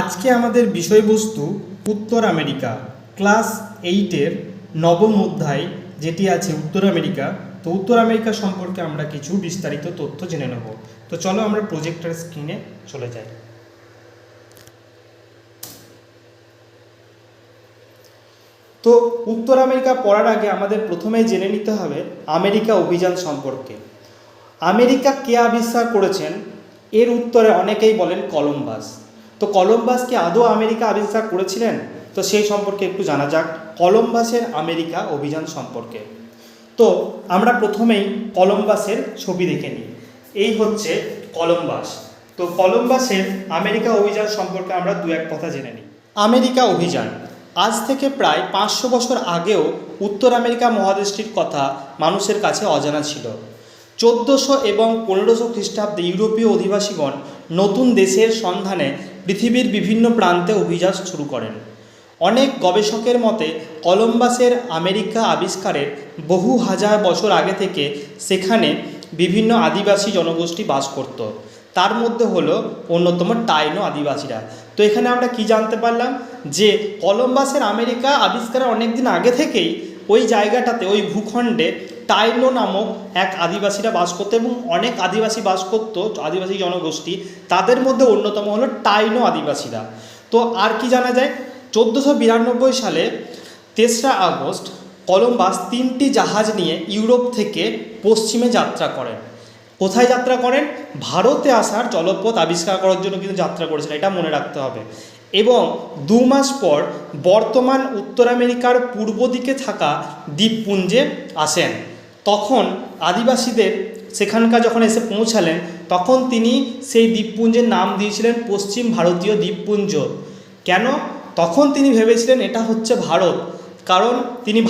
আজকে আমাদের বিষয়বস্তু উত্তর আমেরিকা ক্লাস 8-এর নবম অধ্যায় যেটি আছে উত্তর আমেরিকা। তো উত্তর আমেরিকা সম্পর্কে আমরা কিছু বিস্তারিত তথ্য জেনে নেব। তো চলো আমরা প্রজেক্টর স্ক্রিনে চলে যাই। তো উত্তর আমেরিকা পড়ার আগে আমাদের প্রথমেই জেনে নিতে হবে আমেরিকা অভিযান সম্পর্কে। আমেরিকা কে আবিষ্কার করেছেন? এর উত্তরে অনেকেই বলেন কলম্বাস। তো কলম্বাস কি আদৌ আমেরিকা আবিষ্কার করেছিলেন? তো সেই সম্পর্কে একটু জানা যাক কলম্বাসের আমেরিকা অভিযান সম্পর্কে। তো আমরা প্রথমেই কলম্বাসের ছবি দেখে নিই। এই হচ্ছে কলম্বাস। তো কলম্বাসের আমেরিকা অভিযান সম্পর্কে আমরা দু এক কথা জেনে নিই। আমেরিকা অভিযান আজ থেকে প্রায় 500 বছর আগেও উত্তর আমেরিকা মহাদেশটির কথা মানুষের কাছে অজানা ছিল। 1400 এবং 1500 খ্রিস্টাব্দে ইউরোপীয় অধিবাসীগণ নতুন দেশের সন্ধানে পৃথিবীর বিভিন্ন প্রান্তে অভিযান শুরু করেন। অনেক গবেষকের মতে কলম্বাসের আমেরিকা আবিষ্কারের বহু হাজার বছর আগে থেকে সেখানে বিভিন্ন আদিবাসী জনগোষ্ঠী বাস করত। তার মধ্যে হলো অন্যতম টাইনো আদিবাসীরা। তো এখানে আমরা কি জানতে পারলাম যে কলম্বাসের আমেরিকা আবিষ্কারের অনেক দিন আগে থেকেই ওই জায়গাটাতে ওই ভূখণ্ডে টাইনো নামক এক আদিবাসীরা বাস করতো এবং অনেক আদিবাসী বাস করতো, আদিবাসী জনগোষ্ঠী। তাদের মধ্যে অন্যতম হলো টাইনো আদিবাসীরা। তো আর কি জানা যায়? 1492 সালে 3রা আগস্ট কলম্বাস 3টি জাহাজ নিয়ে ইউরোপ থেকে পশ্চিমে যাত্রা করেন। কোথায় যাত্রা করেন? ভারতে আসার জলপথ আবিষ্কার করার জন্য কিন্তু যাত্রা করেছিলেন, এটা মনে রাখতে হবে। এবং 2 মাস পর বর্তমান উত্তর আমেরিকার পূর্ব দিকে থাকা দ্বীপপুঞ্জে আসেন। তখন আদিবাসীদের সেখানকার যখন এসে পৌঁছালেন তখন তিনি সেই দ্বীপপুঞ্জের নাম দিয়েছিলেন পশ্চিম ভারতীয় দ্বীপপুঞ্জ। কেন? তখন তিনি ভেবেছিলেন এটা হচ্ছে ভারত, কারণ তিনি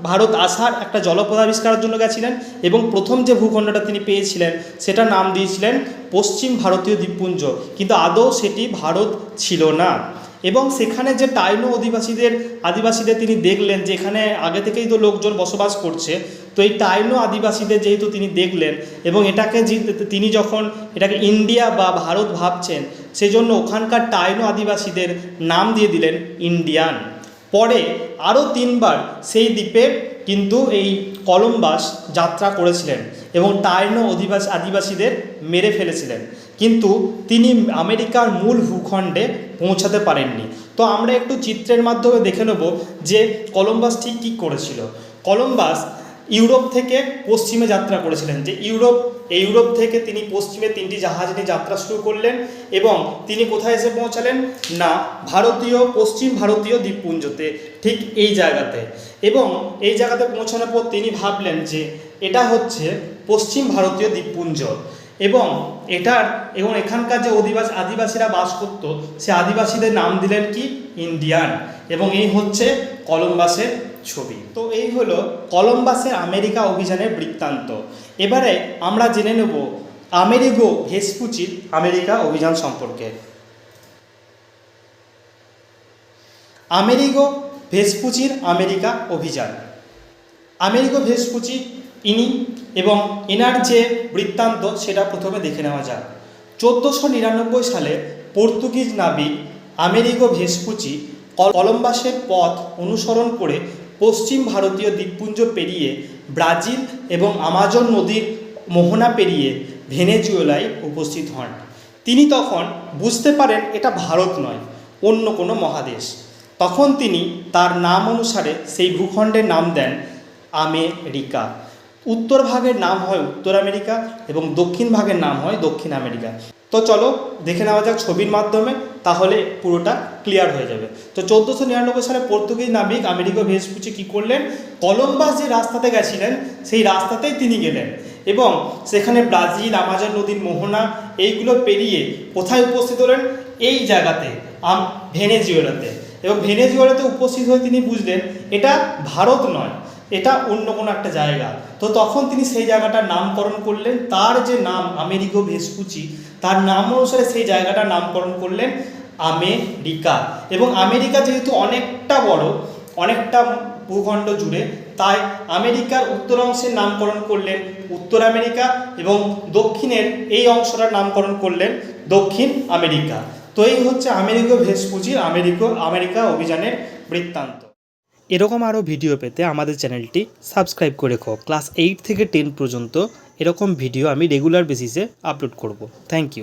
ভারত আসার একটা জলপথ আবিষ্কারের জন্য গেছিলেন এবং প্রথম যে ভূখণ্ডটা তিনি পেয়েছিলেন সেটার নাম দিয়েছিলেন পশ্চিম ভারতীয় দ্বীপপুঞ্জ, কিন্তু আদৌ সেটি ভারত ছিল না। এবং সেখানে যে টাইনো আদিবাসীদের তিনি দেখলেন যে এখানে আগে থেকেই তো লোকজন বসবাস করছে। তো এই টাইনো আদিবাসীদের যেহেতু তিনি দেখলেন এবং তিনি যখন এটাকে ইন্ডিয়া বা ভারত ভাবছেন, সেজন্য ওখানকার টাইনো আদিবাসীদের নাম দিয়ে দিলেন ইন্ডিয়ান। পরে আরও 3বার সেই দ্বীপে কিন্তু এই কলম্বাস যাত্রা করেছিলেন এবং টাইনো আদিবাসীদের মেরে ফেলেছিলেন, কিন্তু তিনি আমেরিকার মূল ভূখণ্ডে পৌঁছাতে পারেননি। তো আমরা একটু চিত্রের মাধ্যমে দেখে নেব যে কলম্বাস ঠিক কী করেছিল। কলম্বাস ইউরোপ থেকে পশ্চিমে যাত্রা করেছিলেন, যে ইউরোপ থেকে তিনি পশ্চিমে 3টি জাহাজ নিয়ে যাত্রা শুরু করলেন এবং তিনি কোথায় এসে পৌঁছালেন না পশ্চিম ভারতীয় দ্বীপপুঞ্জতে, ঠিক এই জায়গাতে। এবং এই জায়গাতে পৌঁছানোর পর তিনি ভাবলেন যে এটা হচ্ছে পশ্চিম ভারতীয় দ্বীপপুঞ্জ এবং এখানকার যে আদিবাসীরা বাস করত সে আদিবাসীদের নাম দিলেন কি ইন্ডিয়ান। এবং এই হচ্ছে কলম্বাসের ছবি। তো এই হলো কলম্বাসের আমেরিকা অভিযানের বৃত্তান্ত। এবারে আমরা জেনে নেব আমেরিগো ভেসপুচির আমেরিকা অভিযান সম্পর্কে। আমেরিগো ভেসপুচির আমেরিকা অভিযান। আমেরিগো ভেসপুচি ইনি এবং এনার যে বৃত্তান্ত সেটা প্রথমে দেখে নেওয়া যাক। 1499 সালে পর্তুগিজ নাবিক আমেরিগো ভেসপুচি কলম্বাসের পথ অনুসরণ করে পশ্চিম ভারতীয় দ্বীপপুঞ্জ পেরিয়ে ব্রাজিল এবং আমাজন নদীর মোহনা পেরিয়ে ভেনেজুয়েলায় উপস্থিত হন। তিনি তখন বুঝতে পারেন এটা ভারত নয়, অন্য কোনো মহাদেশ। তখন তিনি তার নাম অনুসারে সেই ভূখণ্ডের নাম দেন আমেরিকা। উত্তর ভাগের নাম হয় উত্তর আমেরিকা এবং দক্ষিণ ভাগের নাম হয় দক্ষিণ আমেরিকা। তো চলো দেখে নেওয়া যাক ছবির মাধ্যমে, তাহলে পুরোটা ক্লিয়ার হয়ে যাবে। তো 1499 সালে পর্তুগিজ নাবিক আমেরিগো ভেসপুচি কী করলেন? কলম্বাস যে রাস্তাতে গেছিলেন সেই রাস্তাতেই তিনি গেলেন এবং সেখানে ব্রাজিল, আমাজন নদীর মোহনা এইগুলো পেরিয়ে কোথায় উপস্থিত হলেন? এই জায়গাতে ভেনেজুয়েলাতে। এবং ভেনেজুয়েলাতে উপস্থিত হয়ে তিনি বুঝলেন এটা ভারত নয়, এটা অন্য কোনো একটা জায়গা। তো তখন তিনি সেই জায়গাটার নামকরণ করলেন, তার যে নাম আমেরিগো ভেসপুচি তার নাম অনুসারে সেই জায়গাটার নামকরণ করলেন আমেরিকা। এবং আমেরিকা যেহেতু অনেকটা বড়, অনেকটা ভূখণ্ড জুড়ে, তাই আমেরিকার উত্তর অংশের নামকরণ করলেন উত্তর আমেরিকা এবং দক্ষিণের এই অংশটার নামকরণ করলেন দক্ষিণ আমেরিকা। তো এই হচ্ছে আমেরিকো ভেসপুচির আমেরিকা অভিযানের বৃত্তান্ত। এরকম আরও ভিডিও পেতে আমাদের চ্যানেলটি সাবস্ক্রাইব করে রেখো। ক্লাস 8 থেকে 10 পর্যন্ত এরকম ভিডিও আমি রেগুলার বেসিসে আপলোড করব। Thank you.